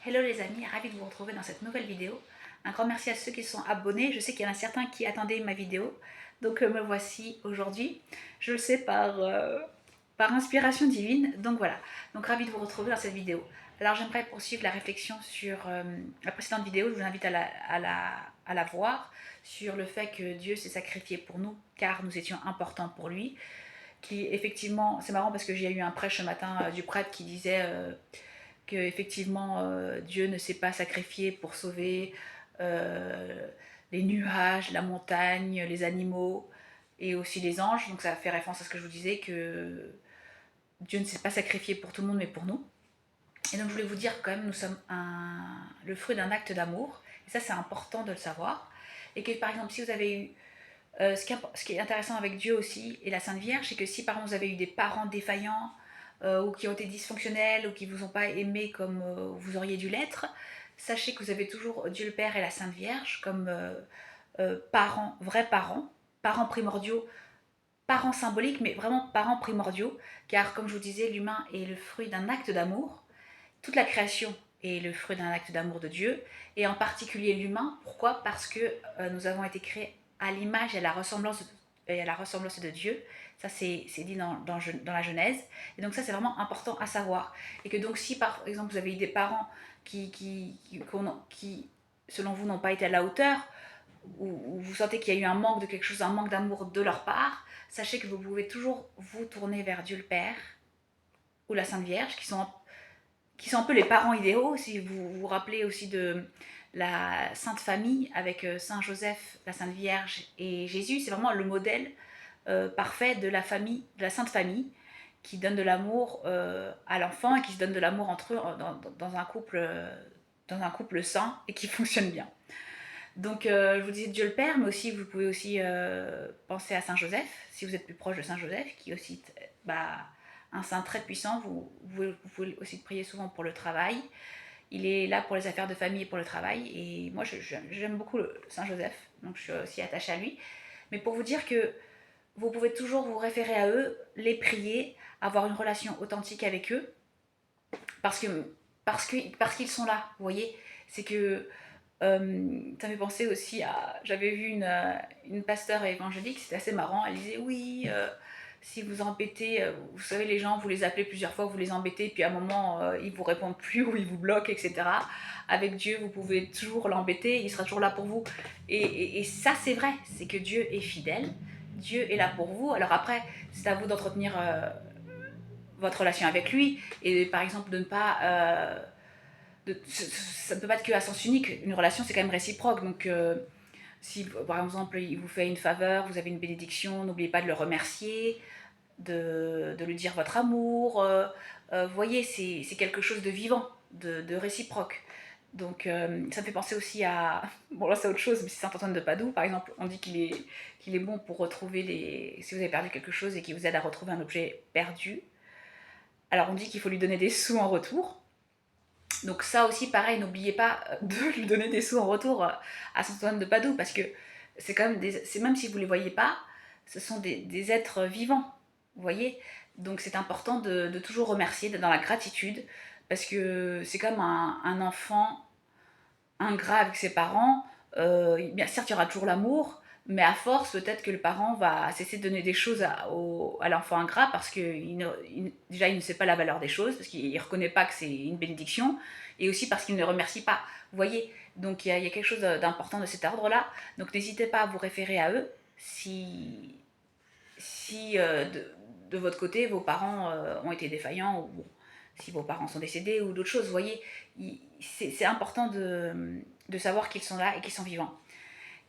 Hello les amis, ravi de vous retrouver dans cette nouvelle vidéo. Un grand merci à ceux qui sont abonnés. Je sais qu'il y en a certains qui attendaient ma vidéo. Donc me voici aujourd'hui. Je le sais par inspiration divine. Donc voilà, donc ravi de vous retrouver dans cette vidéo. Alors j'aimerais poursuivre la réflexion sur la précédente vidéo. Je vous invite à la voir sur le fait que Dieu s'est sacrifié pour nous car nous étions importants pour lui. Qui effectivement, c'est marrant parce que j'ai eu un prêche ce matin du prêtre qui disait que effectivement Dieu ne s'est pas sacrifié pour sauver euh, les nuages, la montagne, les animaux et aussi les anges. Donc ça fait référence à ce que je vous disais, que Dieu ne s'est pas sacrifié pour tout le monde mais pour nous. Et donc je voulais vous dire quand même, nous sommes le fruit d'un acte d'amour. Et ça c'est important de le savoir. Et que par exemple si vous avez eu ce qui est intéressant avec Dieu aussi et la Sainte Vierge, c'est que si par exemple vous avez eu des parents défaillants ou qui ont été dysfonctionnels ou qui ne vous ont pas aimé comme vous auriez dû l'être, sachez que vous avez toujours Dieu le Père et la Sainte Vierge comme parents, vrais parents, parents primordiaux, parents symboliques, mais vraiment parents primordiaux, car comme je vous disais, l'humain est le fruit d'un acte d'amour. Toute la création est le fruit d'un acte d'amour de Dieu, et en particulier l'humain. Pourquoi? Parce que nous avons été créés à l'image et à la ressemblance de Dieu. Ça, c'est dit dans la Genèse. Et donc ça, c'est vraiment important à savoir. Et que donc si, par exemple, vous avez eu des parents qui selon vous, n'ont pas été à la hauteur, ou vous sentez qu'il y a eu un manque de quelque chose, un manque d'amour de leur part, sachez que vous pouvez toujours vous tourner vers Dieu le Père ou la Sainte Vierge, qui sont un peu les parents idéaux, si vous vous rappelez aussi de la Sainte Famille avec Saint Joseph, la Sainte Vierge et Jésus. C'est vraiment le modèle parfait de la famille, de la Sainte Famille, qui donne de l'amour à l'enfant et qui se donne de l'amour entre eux dans un couple sain et qui fonctionne bien. Donc je vous disais Dieu le Père, mais aussi vous pouvez aussi penser à Saint Joseph, si vous êtes plus proche de Saint Joseph, qui est aussi un saint très puissant. Vous pouvez aussi prier souvent pour le travail. Il est là pour les affaires de famille et pour le travail. Et moi, j'aime beaucoup Saint Joseph, donc je suis aussi attachée à lui. Mais pour vous dire que vous pouvez toujours vous référer à eux, les prier, avoir une relation authentique avec eux, parce que parce qu'ils sont là, vous voyez. C'est que ça me fait penser aussi à... J'avais vu une pasteur évangélique, c'était assez marrant. Elle disait oui, si vous embêtez, vous savez, les gens, vous les appelez plusieurs fois, vous les embêtez, puis à un moment, ils vous répondent plus ou ils vous bloquent, etc. Avec Dieu, vous pouvez toujours l'embêter, il sera toujours là pour vous. Et ça, c'est vrai, c'est que Dieu est fidèle, Dieu est là pour vous. Alors après, c'est à vous d'entretenir votre relation avec lui, et par exemple de ne pas... ça ne peut pas être que à sens unique. Une relation, c'est quand même réciproque. Donc, si par exemple il vous fait une faveur, vous avez une bénédiction, n'oubliez pas de le remercier, de lui dire votre amour. Vous voyez, c'est quelque chose de vivant, de réciproque. Donc, ça me fait penser aussi à. Bon, là, c'est autre chose, mais c'est Saint-Antoine de Padoue, par exemple. On dit qu'il est bon pour retrouver les. Si vous avez perdu quelque chose et qu'il vous aide à retrouver un objet perdu. Alors, on dit qu'il faut lui donner des sous en retour. Donc ça aussi, pareil, n'oubliez pas de lui donner des sous en retour à Saint-Antoine de Padoue, parce que c'est quand même même si vous ne les voyez pas, ce sont des êtres vivants, vous voyez. Donc c'est important de toujours remercier, d'être dans la gratitude, parce que c'est comme un enfant ingrat avec ses parents. Bien, certes, il y aura toujours l'amour, mais à force, peut-être que le parent va cesser de donner des choses à l'enfant ingrat parce que déjà, il ne sait pas la valeur des choses, parce qu'il ne reconnaît pas que c'est une bénédiction, et aussi parce qu'il ne remercie pas. Vous voyez. Donc il y a quelque chose d'important de cet ordre-là. Donc n'hésitez pas à vous référer à eux si de votre côté, vos parents ont été défaillants, ou bon, si vos parents sont décédés, ou d'autres choses. Vous voyez, c'est important de savoir qu'ils sont là et qu'ils sont vivants.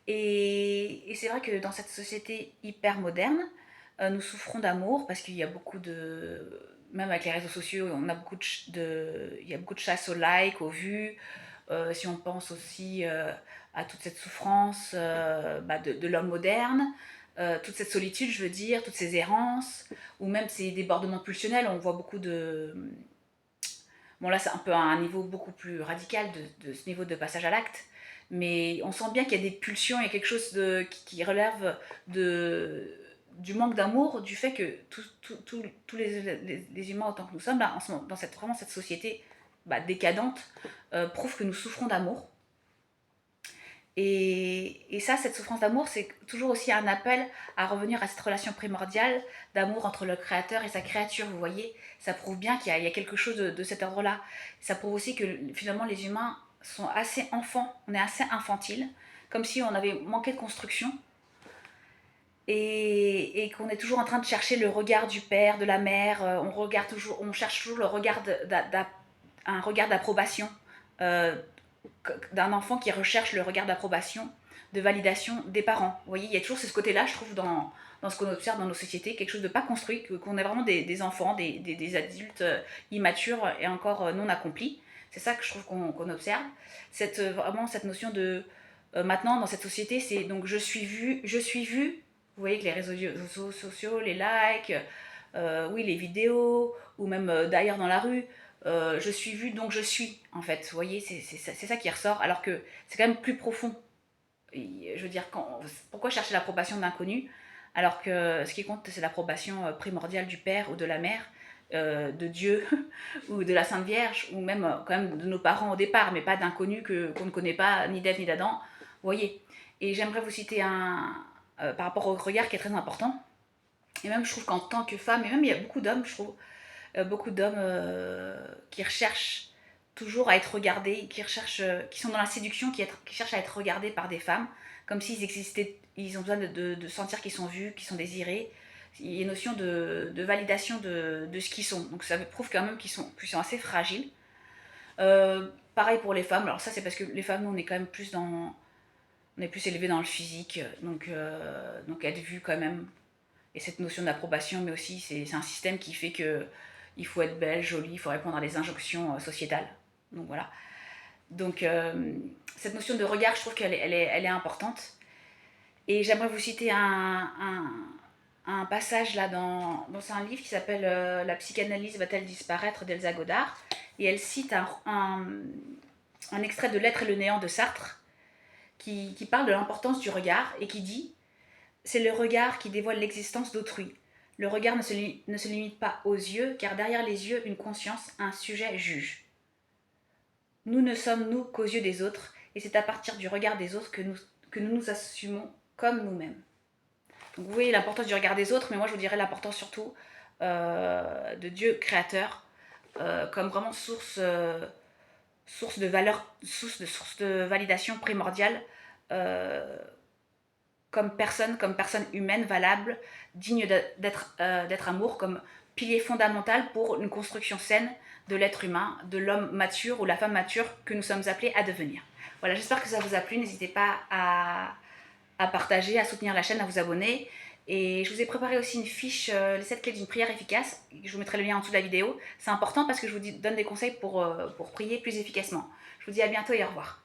Et c'est vrai que dans cette société hyper moderne, nous souffrons d'amour parce qu'il y a beaucoup de... Même avec les réseaux sociaux, on a il y a beaucoup de chasse aux likes, aux vues. Si on pense aussi à toute cette souffrance de l'homme moderne, toute cette solitude, je veux dire, toutes ces errances, ou même ces débordements pulsionnels, on voit beaucoup de... Bon là c'est un peu à un niveau beaucoup plus radical de ce niveau de passage à l'acte, mais on sent bien qu'il y a des pulsions, il y a quelque chose qui relève du manque d'amour, du fait que tous les humains autant que nous sommes, là, vraiment cette société décadente, prouve que nous souffrons d'amour. Et ça, cette souffrance d'amour, c'est toujours aussi un appel à revenir à cette relation primordiale d'amour entre le créateur et sa créature, vous voyez. Ça prouve bien qu'il y a quelque chose de cet ordre-là. Ça prouve aussi que finalement les humains sont assez enfants, on est assez infantile, comme si on avait manqué de construction, et qu'on est toujours en train de chercher le regard du père, de la mère, on cherche toujours le regard un regard d'approbation, euh, d'un enfant qui recherche le regard d'approbation, de validation des parents. Vous voyez, il y a toujours ce côté-là, je trouve, dans ce qu'on observe dans nos sociétés, quelque chose de pas construit, qu'on est vraiment des enfants, des adultes immatures et encore non accomplis. C'est ça que je trouve qu'on observe. Vraiment cette notion de... maintenant, dans cette société, c'est donc je suis vu. Vous voyez que les réseaux sociaux, les likes, oui, les vidéos, ou même d'ailleurs dans la rue, je suis vue donc je suis, en fait. Vous voyez, c'est ça qui ressort, alors que c'est quand même plus profond. Et, je veux dire, pourquoi chercher l'approbation d'inconnus alors que ce qui compte, c'est l'approbation primordiale du père ou de la mère, de Dieu ou de la Sainte Vierge, ou même quand même de nos parents au départ, mais pas d'inconnus qu'on ne connaît pas, ni d'Ève ni d'Adam. Vous voyez. Et j'aimerais vous citer par rapport au regard qui est très important. Et même, je trouve qu'en tant que femme, et même il y a beaucoup d'hommes, je trouve, beaucoup d'hommes qui recherchent toujours à être regardés, qui sont dans la séduction, qui cherchent à être regardés par des femmes, comme s'ils existaient, ils ont besoin de sentir qu'ils sont vus, qu'ils sont désirés. Il y a une notion de validation de ce qu'ils sont. Donc ça prouve quand même qu'ils sont assez fragiles. Pareil pour les femmes. Alors ça, c'est parce que les femmes, nous, on est quand même plus on est plus élevé dans le physique, donc être vu quand même. Et cette notion d'approbation, mais aussi c'est un système qui fait que il faut être belle, jolie, il faut répondre à des injonctions sociétales. Donc voilà. Donc cette notion de regard, je trouve qu'elle elle est importante. Et j'aimerais vous citer un passage là c'est un livre qui s'appelle La psychanalyse va-t-elle disparaître d'Elsa Godard. Et elle cite un extrait de L'être et le néant de Sartre qui parle de l'importance du regard et qui dit: c'est le regard qui dévoile l'existence d'autrui. Le regard ne se limite pas aux yeux, car derrière les yeux, une conscience, un sujet juge. Nous ne sommes nous qu'aux yeux des autres, et c'est à partir du regard des autres que nous nous assumons comme nous-mêmes. Donc vous voyez l'importance du regard des autres, mais moi je vous dirais l'importance surtout de Dieu créateur, comme vraiment source de valeur, source de validation primordiale, comme personne humaine valable, digne d'être amour, comme pilier fondamental pour une construction saine de l'être humain, de l'homme mature ou la femme mature que nous sommes appelés à devenir. Voilà, j'espère que ça vous a plu. N'hésitez pas à partager, à soutenir la chaîne, à vous abonner. Et je vous ai préparé aussi une fiche, les 7 clés d'une prière efficace. Je vous mettrai le lien en dessous de la vidéo. C'est important parce que je vous donne des conseils pour prier plus efficacement. Je vous dis à bientôt et au revoir.